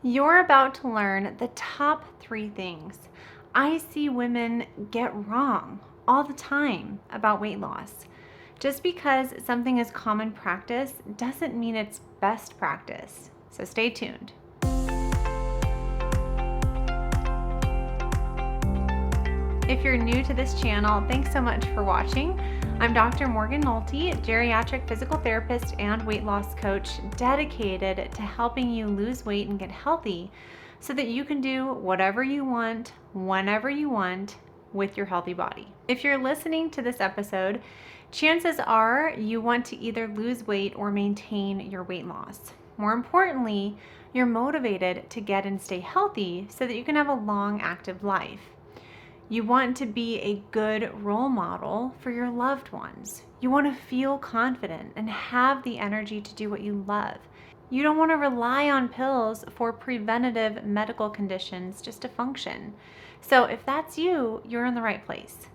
You're about to learn the top 3 things I see women get wrong all the time about weight loss. Just because something is common practice doesn't mean it's best practice. So stay tuned. If you're new to this channel, thanks so much for watching. I'm Dr. Morgan Nolte, geriatric physical therapist and weight loss coach, dedicated to helping you lose weight and get healthy so that you can do whatever you want, whenever you want, with your healthy body. If you're listening to this episode, chances are you want to either lose weight or maintain your weight loss. More importantly, you're motivated to get and stay healthy so that you can have a long, active life. You want to be a good role model for your loved ones. You want to feel confident and have the energy to do what you love. You don't want to rely on pills for preventative medical conditions just to function. So if that's you, you're in the right place.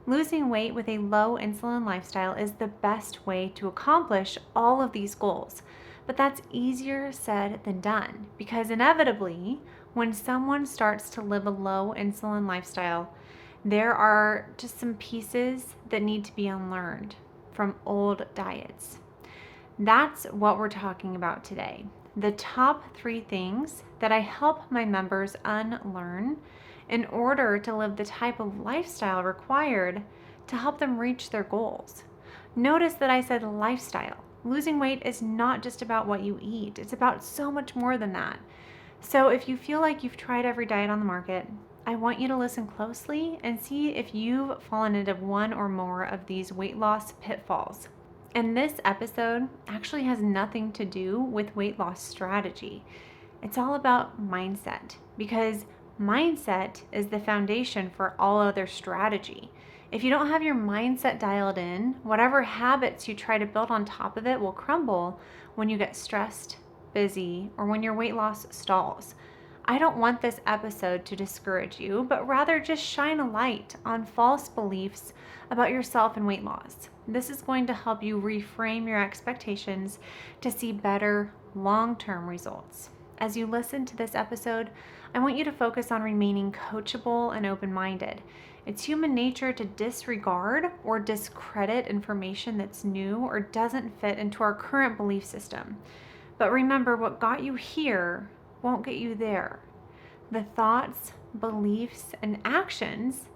Losing weight with a low insulin lifestyle is the best way to accomplish all of these goals. But that's easier said than done, because inevitably, when someone starts to live a low insulin lifestyle, there are just some pieces that need to be unlearned from old diets. That's what we're talking about today. The top 3 things that I help my members unlearn in order to live the type of lifestyle required to help them reach their goals. Notice that I said lifestyle. Losing weight is not just about what you eat. It's about so much more than that. So if you feel like you've tried every diet on the market, I want you to listen closely and see if you've fallen into one or more of these weight loss pitfalls. And this episode actually has nothing to do with weight loss strategy. It's all about mindset, because mindset is the foundation for all other strategy. If you don't have your mindset dialed in, whatever habits you try to build on top of it will crumble when you get stressed, busy, or when your weight loss stalls. I don't want this episode to discourage you, but rather just shine a light on false beliefs about yourself and weight loss. This is going to help you reframe your expectations to see better long-term results. As you listen to this episode, I want you to focus on remaining coachable and open-minded. It's human nature to disregard or discredit information that's new or doesn't fit into our current belief system. But remember, what got you here won't get you there. The thoughts, beliefs, and actions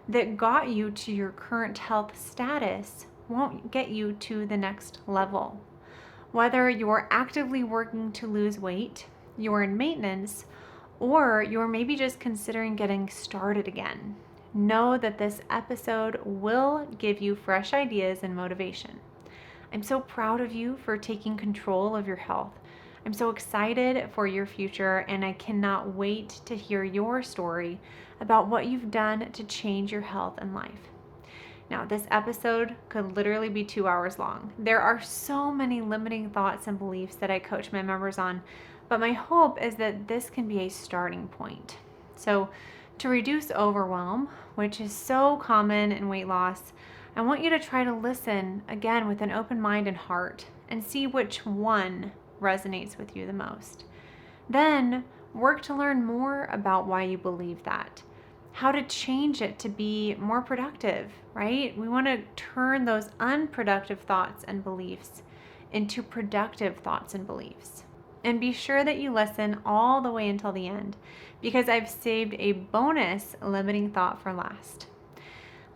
that got you to your current health status won't get you to the next level. Whether you're actively working to lose weight, you're in maintenance, or you're maybe just considering getting started again, know that this episode will give you fresh ideas and motivation. I'm so proud of you for taking control of your health. I'm so excited for your future, and I cannot wait to hear your story about what you've done to change your health and life. Now, this episode could literally be 2 hours long. There are so many limiting thoughts and beliefs that I coach my members on, but my hope is that this can be a starting point. So, to reduce overwhelm, which is so common in weight loss, I want you to try to listen again with an open mind and heart and see which one resonates with you the most. Then work to learn more about why you believe that, how to change it to be more productive, right? We want to turn those unproductive thoughts and beliefs into productive thoughts and beliefs. And be sure that you listen all the way until the end, because I've saved a bonus limiting thought for last.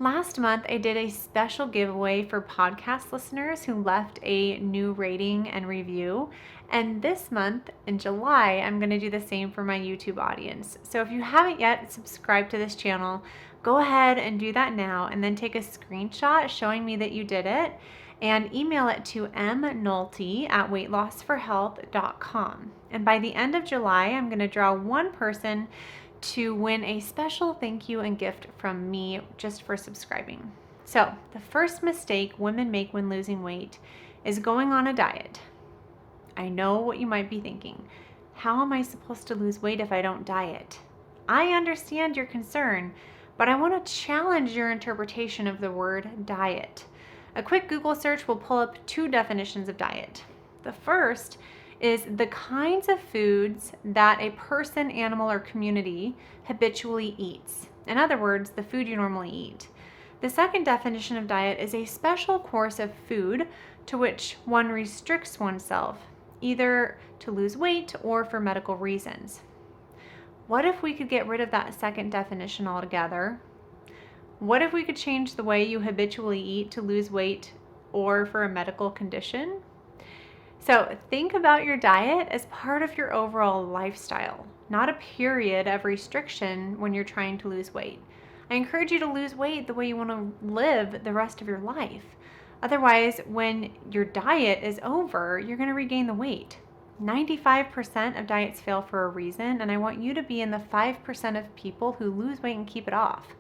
Last month, I did a special giveaway for podcast listeners who left a new rating and review. And this month, in July, I'm going to do the same for my YouTube audience. So if you haven't yet subscribed to this channel, go ahead and do that now, and then take a screenshot showing me that you did it and email it to mnolte@weightlossforhealth.com. And by the end of July, I'm going to draw one person to win a special thank you and gift from me just for subscribing. So, the first mistake women make when losing weight is going on a diet. I know what you might be thinking. How am I supposed to lose weight if I don't diet? I understand your concern, but I want to challenge your interpretation of the word diet. A quick Google search will pull up 2 definitions of diet. The first is the kinds of foods that a person, animal, or community habitually eats. In other words, the food you normally eat. The second definition of diet is a special course of food to which one restricts oneself, either to lose weight or for medical reasons. What if we could get rid of that second definition altogether? What if we could change the way you habitually eat to lose weight or for a medical condition? So think about your diet as part of your overall lifestyle, not a period of restriction when you're trying to lose weight. I encourage you to lose weight the way you want to live the rest of your life. Otherwise, when your diet is over, you're going to regain the weight. 95% of diets fail for a reason, and I want you to be in the 5% of people who lose weight and keep it off.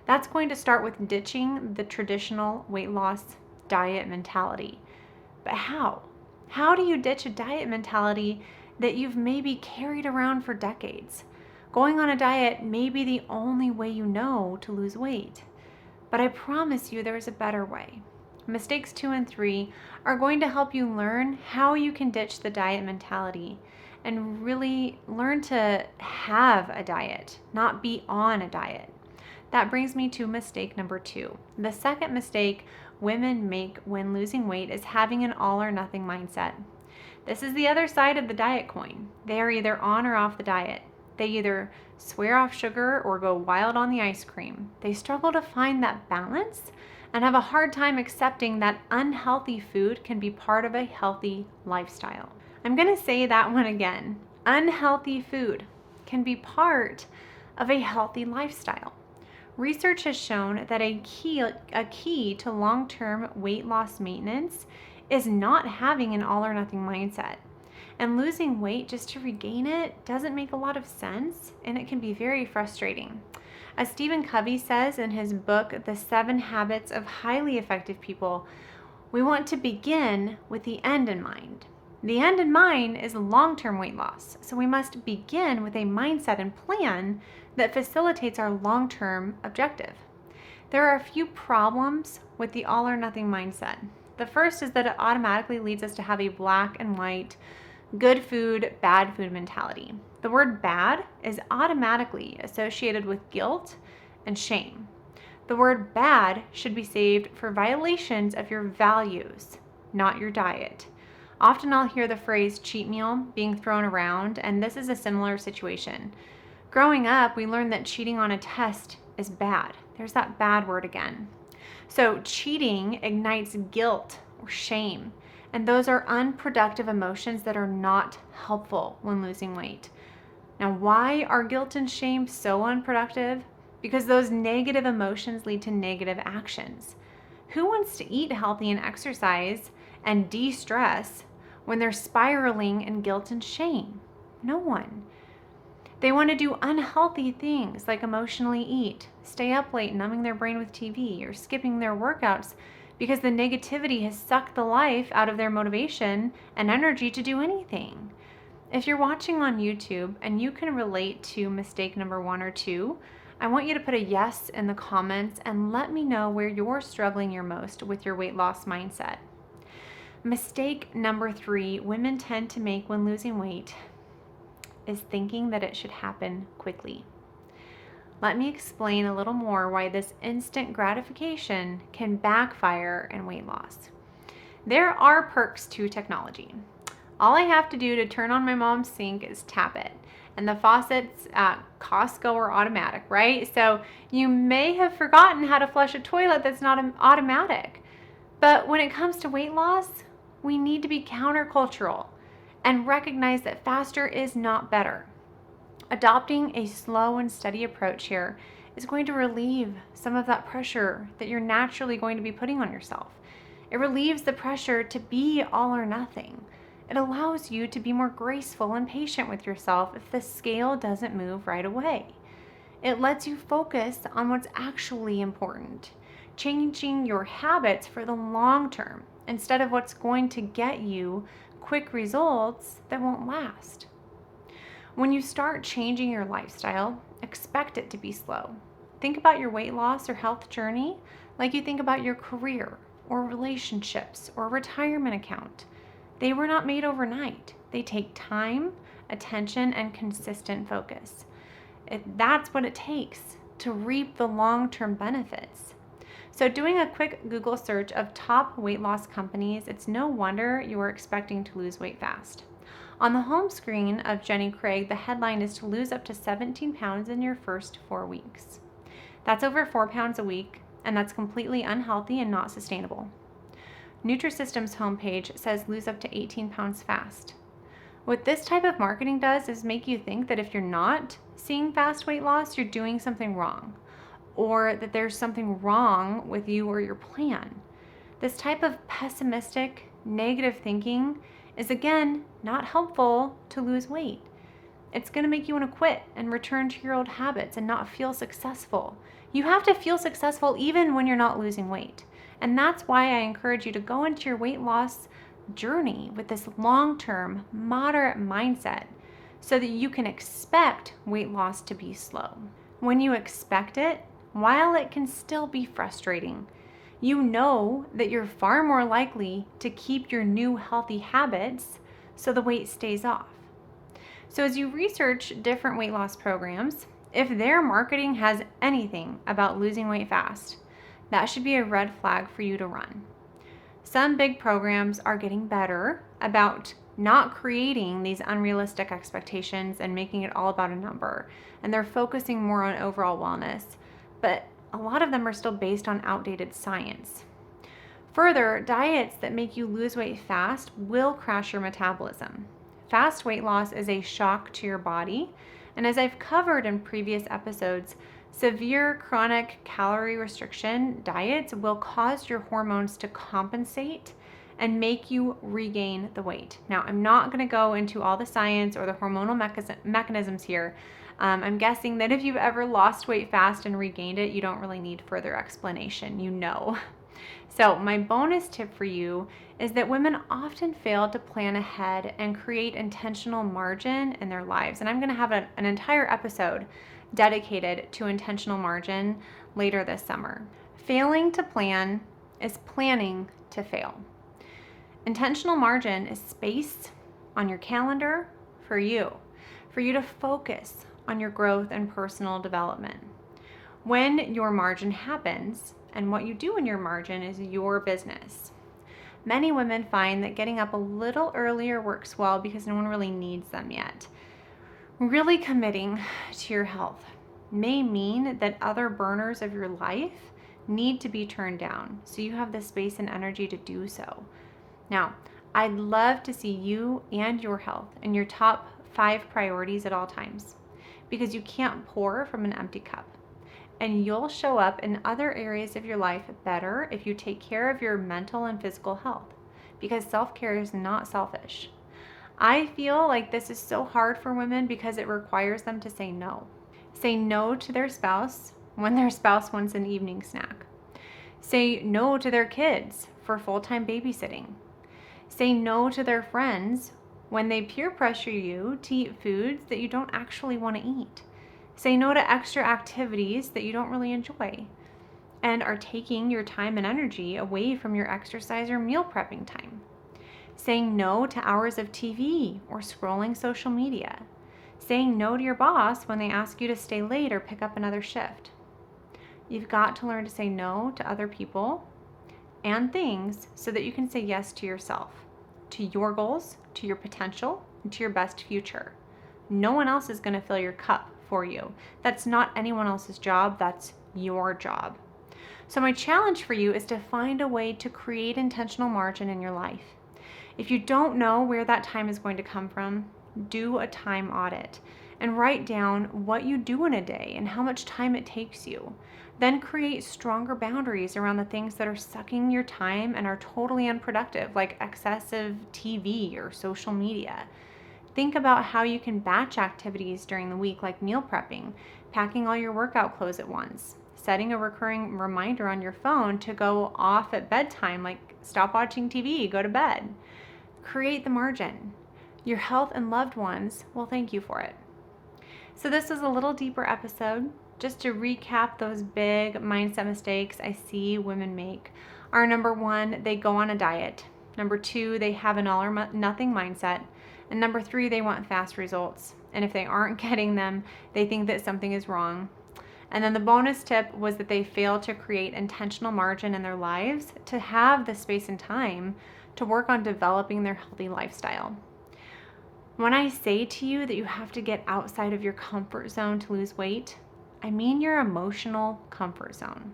That's going to start with ditching the traditional weight loss diet mentality. But how? How do you ditch a diet mentality that you've maybe carried around for decades? Going on a diet may be the only way you know to lose weight, but I promise you there is a better way. Mistakes 2 and 3 are going to help you learn how you can ditch the diet mentality and really learn to have a diet, not be on a diet. That brings me to mistake number 2. The second mistake women make when losing weight is having an all or nothing mindset. This is the other side of the diet coin. They are either on or off the diet. They either swear off sugar or go wild on the ice cream. They struggle to find that balance and have a hard time accepting that unhealthy food can be part of a healthy lifestyle. I'm going to say that one again. Unhealthy food can be part of a healthy lifestyle. Research has shown that a key to long-term weight loss maintenance is not having an all or nothing mindset. And losing weight just to regain it doesn't make a lot of sense, and it can be very frustrating. As Stephen Covey says in his book, The 7 Habits of Highly Effective People, we want to begin with the end in mind. The end in mind is long-term weight loss, so we must begin with a mindset and plan that facilitates our long-term objective. There are a few problems with the all or nothing mindset. The first is that it automatically leads us to have a black and white, good food, bad food mentality. The word bad is automatically associated with guilt and shame. The word bad should be saved for violations of your values, not your diet. Often I'll hear the phrase cheat meal being thrown around, and this is a similar situation. Growing up, we learned that cheating on a test is bad. There's that bad word again. So cheating ignites guilt or shame, and those are unproductive emotions that are not helpful when losing weight. Now, why are guilt and shame so unproductive? Because those negative emotions lead to negative actions. Who wants to eat healthy and exercise and de-stress when they're spiraling in guilt and shame? No one. They want to do unhealthy things like emotionally eat, stay up late numbing their brain with TV, or skipping their workouts because the negativity has sucked the life out of their motivation and energy to do anything. If you're watching on YouTube and you can relate to mistake number 1 or 2, I want you to put a yes in the comments and let me know where you're struggling your most with your weight loss mindset. Mistake number 3 women tend to make when losing weight is thinking that it should happen quickly. Let me explain a little more why this instant gratification can backfire in weight loss. There are perks to technology. All I have to do to turn on my mom's sink is tap it. And the faucets at Costco are automatic, right? So you may have forgotten how to flush a toilet that's not automatic. But when it comes to weight loss, we need to be countercultural and recognize that faster is not better. Adopting a slow and steady approach here is going to relieve some of that pressure that you're naturally going to be putting on yourself. It relieves the pressure to be all or nothing. It allows you to be more graceful and patient with yourself if the scale doesn't move right away. It lets you focus on what's actually important, changing your habits for the long term instead of what's going to get you quick results that won't last. When you start changing your lifestyle, expect it to be slow. Think about your weight loss or health journey like you think about your career or relationships or retirement account. They were not made overnight. They take time, attention, and consistent focus. That's what it takes to reap the long-term benefits. So doing a quick Google search of top weight loss companies, it's no wonder you are expecting to lose weight fast. On the home screen of Jenny Craig, the headline is to lose up to 17 pounds in your first 4 weeks. That's over 4 pounds a week, and that's completely unhealthy and not sustainable. Nutrisystem's homepage says lose up to 18 pounds fast. What this type of marketing does is make you think that if you're not seeing fast weight loss, you're doing something wrong, or that there's something wrong with you or your plan. This type of pessimistic, negative thinking is, again, not helpful to lose weight. It's going to make you want to quit and return to your old habits and not feel successful. You have to feel successful even when you're not losing weight. And that's why I encourage you to go into your weight loss journey with this long-term, moderate mindset so that you can expect weight loss to be slow. When you expect it, while it can still be frustrating, you know that you're far more likely to keep your new healthy habits so the weight stays off. So as you research different weight loss programs, if their marketing has anything about losing weight fast, that should be a red flag for you to run. Some big programs are getting better about not creating these unrealistic expectations and making it all about a number, and they're focusing more on overall wellness, but a lot of them are still based on outdated science. Further, diets that make you lose weight fast will crash your metabolism. Fast weight loss is a shock to your body, and as I've covered in previous episodes, severe chronic calorie restriction diets will cause your hormones to compensate and make you regain the weight. Now, I'm not going to go into all the science or the hormonal mechanisms here. I'm guessing that if you've ever lost weight fast and regained it, you don't really need further explanation, you know. So my bonus tip for you is that women often fail to plan ahead and create intentional margin in their lives. And I'm going to have an entire episode dedicated to intentional margin later this summer. Failing to plan is planning to fail. Intentional margin is space on your calendar for you to focus on your growth and personal development. When your margin happens, and what you do in your margin is your business. Many women find that getting up a little earlier works well because no one really needs them yet. Really committing to your health may mean that other burners of your life need to be turned down so you have the space and energy to do so. Now, I'd love to see you and your health in your top 5 priorities at all times, because you can't pour from an empty cup. And you'll show up in other areas of your life better if you take care of your mental and physical health, because self-care is not selfish. I feel like this is so hard for women because it requires them to say no. Say no to their spouse when their spouse wants an evening snack. Say no to their kids for full-time babysitting. Say no to their friends when they peer pressure you to eat foods that you don't actually want to eat. Say no to extra activities that you don't really enjoy and are taking your time and energy away from your exercise or meal prepping time. Saying no to hours of TV or scrolling social media. Saying no to your boss when they ask you to stay late or pick up another shift. You've got to learn to say no to other people and things so that you can say yes to yourself, to your goals, to your potential, and to your best future. No one else is going to fill your cup for you. That's not anyone else's job, that's your job. So my challenge for you is to find a way to create intentional margin in your life. If you don't know where that time is going to come from, do a time audit and write down what you do in a day and how much time it takes you. Then create stronger boundaries around the things that are sucking your time and are totally unproductive, like excessive TV or social media. Think about how you can batch activities during the week, like meal prepping, packing all your workout clothes at once, setting a recurring reminder on your phone to go off at bedtime, like stop watching TV, go to bed. Create the margin. Your health and loved ones will thank you for it. So this is a little deeper episode. Just to recap those big mindset mistakes I see women make are: number 1, they go on a diet Number 2, they have an all or nothing mindset. And number 3, they want fast results. And if they aren't getting them, they think that something is wrong. And then the bonus tip was that they fail to create intentional margin in their lives to have the space and time to work on developing their healthy lifestyle. When I say to you that you have to get outside of your comfort zone to lose weight, I mean your emotional comfort zone.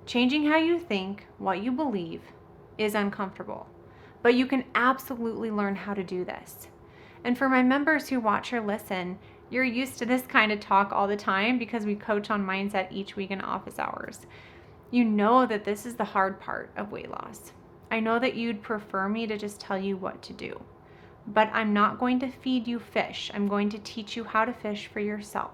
Changing how you think, what you believe, is uncomfortable, but you can absolutely learn how to do this. And for my members who watch or listen, you're used to this kind of talk all the time because we coach on mindset each week in office hours. You know that this is the hard part of weight loss. I know that you'd prefer me to just tell you what to do, but I'm not going to feed you fish. I'm going to teach you how to fish for yourself.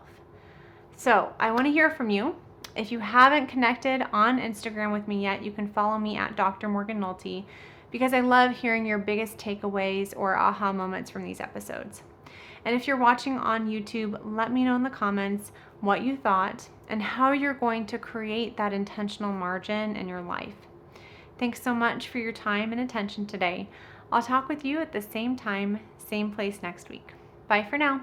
So I want to hear from you. If you haven't connected on Instagram with me yet, you can follow me at Dr. Morgan Nolte, because I love hearing your biggest takeaways or aha moments from these episodes. And if you're watching on YouTube, let me know in the comments what you thought and how you're going to create that intentional margin in your life. Thanks so much for your time and attention today. I'll talk with you at the same time, same place next week. Bye for now.